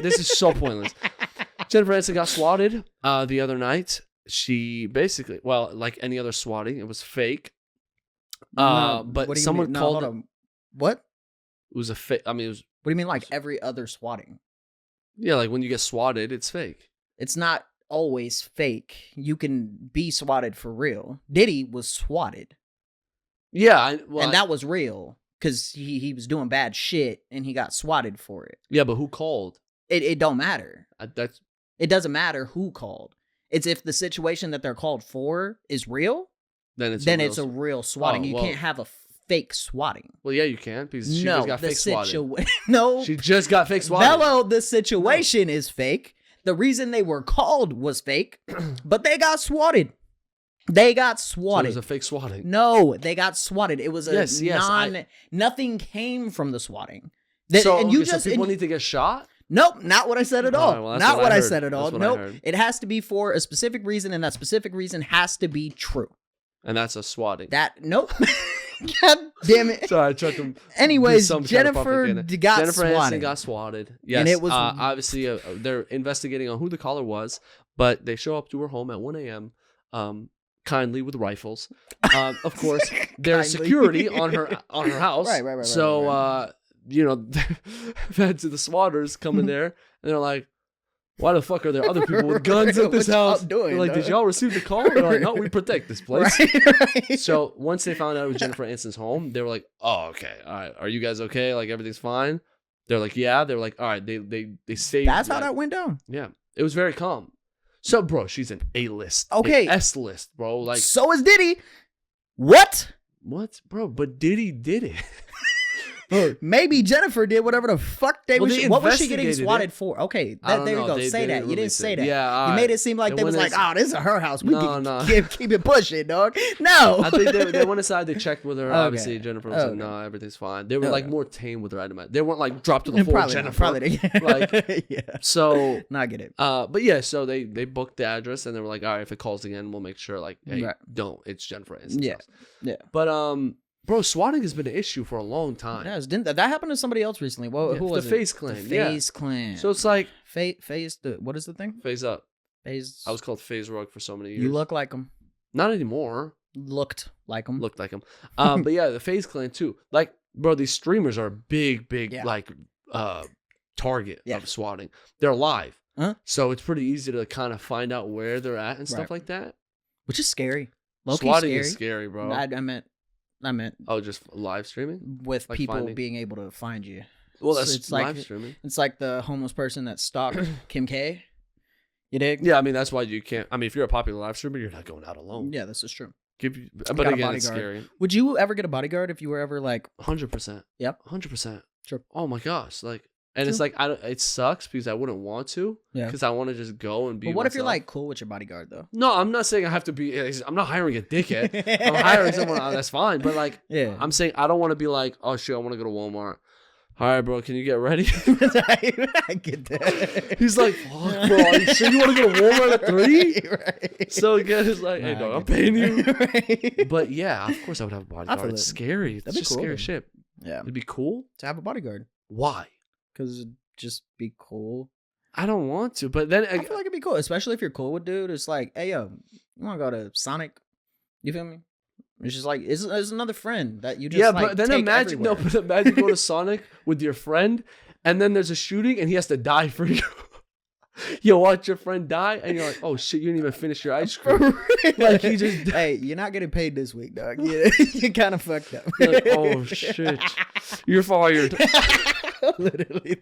A: This is so pointless. Jennifer Aniston got swatted the other night. She basically, well, like any other swatting, it was fake. But someone called it.
B: What?
A: It was a fake. I mean, it was.
B: What do you mean, like every other swatting?
A: Yeah, like when you get swatted, it's fake.
B: It's not always fake. You can be swatted for real. Diddy was swatted.
A: Yeah,
B: and that was real because he was doing bad shit and he got swatted for it.
A: Yeah, but who called?
B: It don't matter.
A: It
B: doesn't matter who called. It's if the situation that they're called for is real, then it's a real swatting. You can't have a fake swatting.
A: Well, yeah, you can because she just got fake swatted.
B: No,
A: she just got fake swatted.
B: Bello, the situation is fake. The reason they were called was fake, but they got swatted. They got swatted.
A: So it was a fake swatting.
B: No, they got swatted. It was nothing came from the swatting.
A: So people need to get shot?
B: Nope, not what I said at all.
A: Right, well,
B: not what I said at all. Nope. It has to be for a specific reason, and that specific reason has to be true.
A: And that's a swatting.
B: Nope. God damn it.
A: Sorry, I tried to.
B: Anyways, Jennifer
A: Aniston got swatted. Yes. And it was obviously they're investigating on who the caller was, but they show up to her home at 1 a.m. Kindly with rifles. Of course, there's security on her house.
B: Right.
A: So the swatters come in there and they're like, why the fuck are there other people with guns at this house? They're like, did y'all receive the call? They're like, no, we protect this place. Right. So once they found out it was Jennifer Aniston's home, they were like, oh, okay. All right. Are you guys okay? Like, everything's fine? They're like, yeah. They're like, all right. They saved.
B: That's how that went down.
A: Yeah. It was very calm. So, bro, she's an A-list.
B: Okay.
A: S-list, bro. Like,
B: so is Diddy. What?
A: Bro, but Diddy did it.
B: Maybe Jennifer did whatever the fuck what was she getting swatted for? Okay, there you go. Say that. You didn't say that.
A: Yeah,
B: you made it seem like they was like, oh, this is her house. We can keep it pushing, dog. No.
A: I think they went inside. They checked with her. Okay. Obviously, Jennifer was like, no, everything's fine. They were like more tame with her. They weren't like dropped to the floor. Jennifer.
B: Probably.
A: Like, yeah. So.
B: No, I get it.
A: But yeah, so they booked the address and they were like, all right, if it calls again, we'll make sure. Like, hey, don't. It's Jennifer Aniston's house.
B: Yeah.
A: But bro, swatting has been an issue for a long time.
B: Yeah, didn't that happened to somebody else recently? Well, who was
A: the Faze Clan?
B: The Faze Clan.
A: So it's like
B: Faze. What is the thing?
A: Faze up.
B: Faze.
A: I was called Faze Rug for so many years.
B: You look like him.
A: Not anymore.
B: Looked like him.
A: Looked like him. But yeah, the Faze Clan too. Like, bro, these streamers are a big like target of swatting. They're live, so it's pretty easy to kind of find out where they're at and stuff like that.
B: Which is scary.
A: Swatting is scary, bro.
B: I meant
A: just live streaming
B: with like people being able to find you.
A: Well, that's it's live streaming.
B: It's like the homeless person that stalked Kim K. You dig?
A: Yeah, I mean that's why you can't. I mean, if you're a popular live streamer, you're not going out alone.
B: Yeah, this is true.
A: But again, it's scary.
B: Would you ever get a bodyguard if you were ever like
A: 100%?
B: Yep,
A: 100%.
B: Sure.
A: Oh my gosh, like. And it's like it sucks because I wouldn't want to. Yeah. Because I want to just go and be.
B: But what if you're like cool with your bodyguard though?
A: No, I'm not saying I have to be. I'm not hiring a dickhead. I'm hiring someone that's fine. But like, I'm saying I don't want to be like, oh shit, I want to go to Walmart. All right, bro, can you get ready?
B: I get that.
A: He's like, fuck, bro, are you sure you want to go to Walmart at 3? Right. So again, it's like, hey, dog, I'm paying you. Right. But yeah, of course I would have a bodyguard. It's scary. It's just scary shit.
B: Yeah,
A: it'd be cool
B: to have a bodyguard.
A: Why?
B: Because it'd just be cool.
A: I don't want to, but then
B: I feel like it'd be cool, especially if you're cool with dude. It's like, hey yo, you want to go to Sonic? You feel me? It's just like it's another friend that you just
A: but then imagine imagine going to Sonic with your friend, and then there's a shooting and he has to die for you. You watch your friend die, and you're like, "Oh shit, you didn't even finish your ice cream." Like he just,
B: hey, you're not getting paid this week, dog. You kind of fucked up.
A: You're like, oh shit, you're fired.
B: Literally,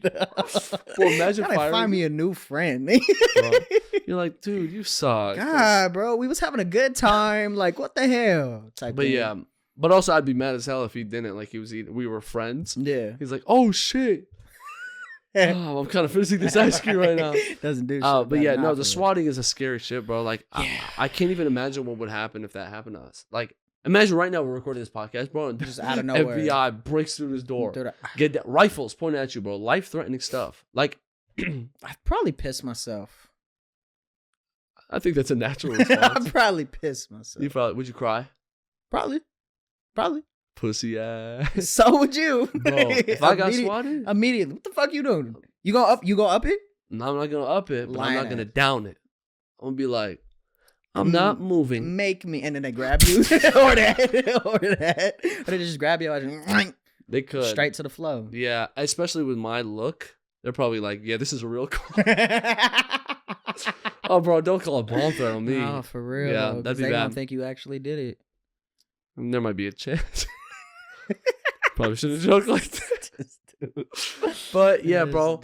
A: well, imagine
B: find me a new friend.
A: Bro, you're like, dude, you suck.
B: God, bro, we was having a good time. Like, what the hell?
A: Yeah, but also I'd be mad as hell if he didn't. Like, we were friends.
B: Yeah,
A: he's like, oh shit. Oh, I'm kind of finishing this ice cream right now.
B: Doesn't do shit.
A: But yeah, no, the swatting is a scary shit, bro. Like, I can't even imagine what would happen if that happened to us. Like, imagine right now we're recording this podcast, bro, and
B: just out of nowhere,
A: FBI breaks through this door, get that rifles pointed at you, bro, life-threatening stuff. Like,
B: I'd probably piss myself.
A: I think that's a natural response.
B: I'd probably piss myself.
A: Would you cry?
B: Probably.
A: Pussy ass.
B: So would you,
A: bro? If I got swatted
B: immediately, what the fuck you doing? You go up it?
A: No, I'm not gonna up it, but I'm not gonna down it. I'm gonna be like, I'm not moving.
B: Make me, and then they grab you, or they just grab you.
A: They could
B: straight to the flow.
A: Yeah, especially with my look. They're probably like, yeah, this is a real call. Oh, bro, don't call a bomb threat on me.
B: No, for real.
A: Yeah, that'd be
B: they
A: bad.
B: don't think you actually did it.
A: There might be a chance. Probably shouldn't joke like that. But yeah, bro.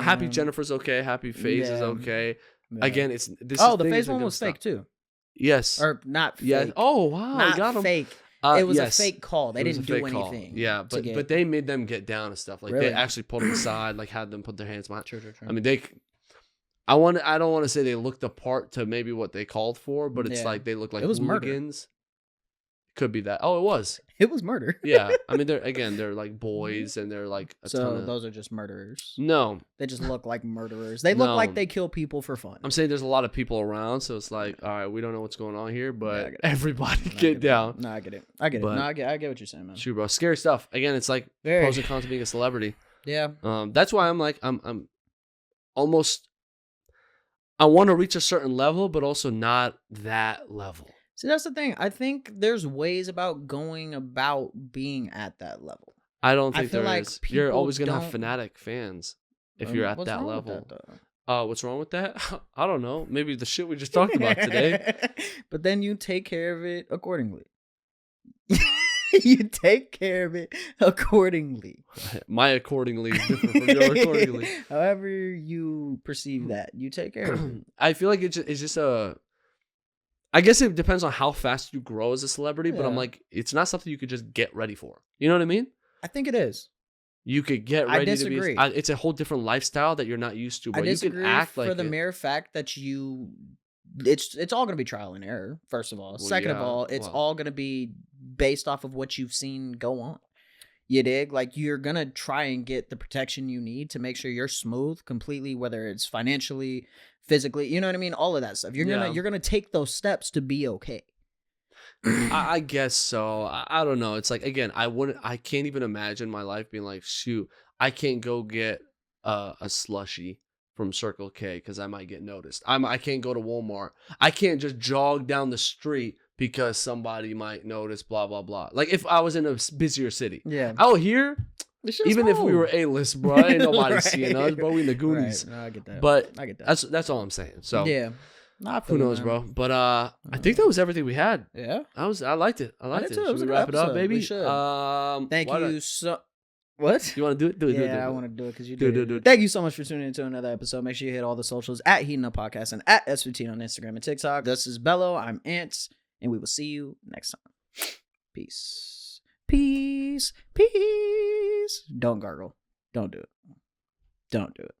A: Happy Jennifer's okay. Happy Faze is okay. Yeah. Again, it's this.
B: Oh, the Faze one was fake too.
A: Yes.
B: Or not fake.
A: Yes. Oh wow,
B: not
A: got him.
B: Fake. It was a fake call. They didn't do anything.
A: Yeah, but they made them get down and stuff. Like they actually pulled them aside, like had them put their hands behind. True. I mean, I don't want to say they looked apart to maybe what they called for, but it's like they look like hooligans. Murder. Could be that. Oh, it was.
B: It was murder.
A: Yeah, I mean, they're like boys, and they're like
B: those are just murderers.
A: No,
B: they just look like murderers. They look like they kill people for fun.
A: I'm saying there's a lot of people around, so it's like, all right, we don't know what's going on here, but everybody get down.
B: No, I get it. I get what you're saying, man.
A: True, bro. Scary stuff. Again, it's like pros and cons of being a celebrity.
B: Yeah.
A: That's why I'm like I'm almost. I want to reach a certain level, but also not that level.
B: See, that's the thing. I think there's ways about going about being at that level.
A: I don't think there is. You're always going to have fanatic fans if you're at that level. What's wrong with that? I don't know. Maybe the shit we just talked about today.
B: But then you take care of it accordingly. You take care of it accordingly.
A: My accordingly is different from your accordingly.
B: However you perceive that, you take care of it.
A: I feel like it's just a... I guess it depends on how fast you grow as a celebrity, but I'm like, it's not something you could just get ready for. You know what I mean?
B: I think it is.
A: You could get ready to be... It's a whole different lifestyle that you're not used to, bro.
B: I disagree
A: you can act like
B: for the mere fact that you... It's all going to be trial and error, first of all. Well, second of all, it's all going to be based off of what you've seen go on. You dig? Like, you're going to try and get the protection you need to make sure you're smooth completely, whether it's financially, physically, you know what I mean? All of that stuff. You're gonna take those steps to be okay.
A: I guess so. I don't know. It's like, again, I can't even imagine my life being like, shoot, I can't go get a slushie from Circle K because I might get noticed. I can't go to Walmart. I can't just jog down the street because somebody might notice, blah, blah, blah. Like if I was in a busier city. Yeah. Out here, even if we were A-list, bro, ain't nobody seeing us, bro. We in the Goonies. Right. No, I get that. But I get that. That's all I'm saying. So yeah. Who knows, man. Bro? But I think that was everything we had. Yeah. I liked it. I liked it. Should we wrap it up, baby?
B: Thank you so... What?
A: You want to do it?
B: Yeah, I want to do it because you do it. Thank you so much for tuning into another episode. Make sure you hit all the socials at Heatin Podcast and at S15 on Instagram and TikTok. This is Bello. I'm Ants, and we will see you next time. Peace. Peace. Peace. Don't gargle. Don't do it. Don't do it.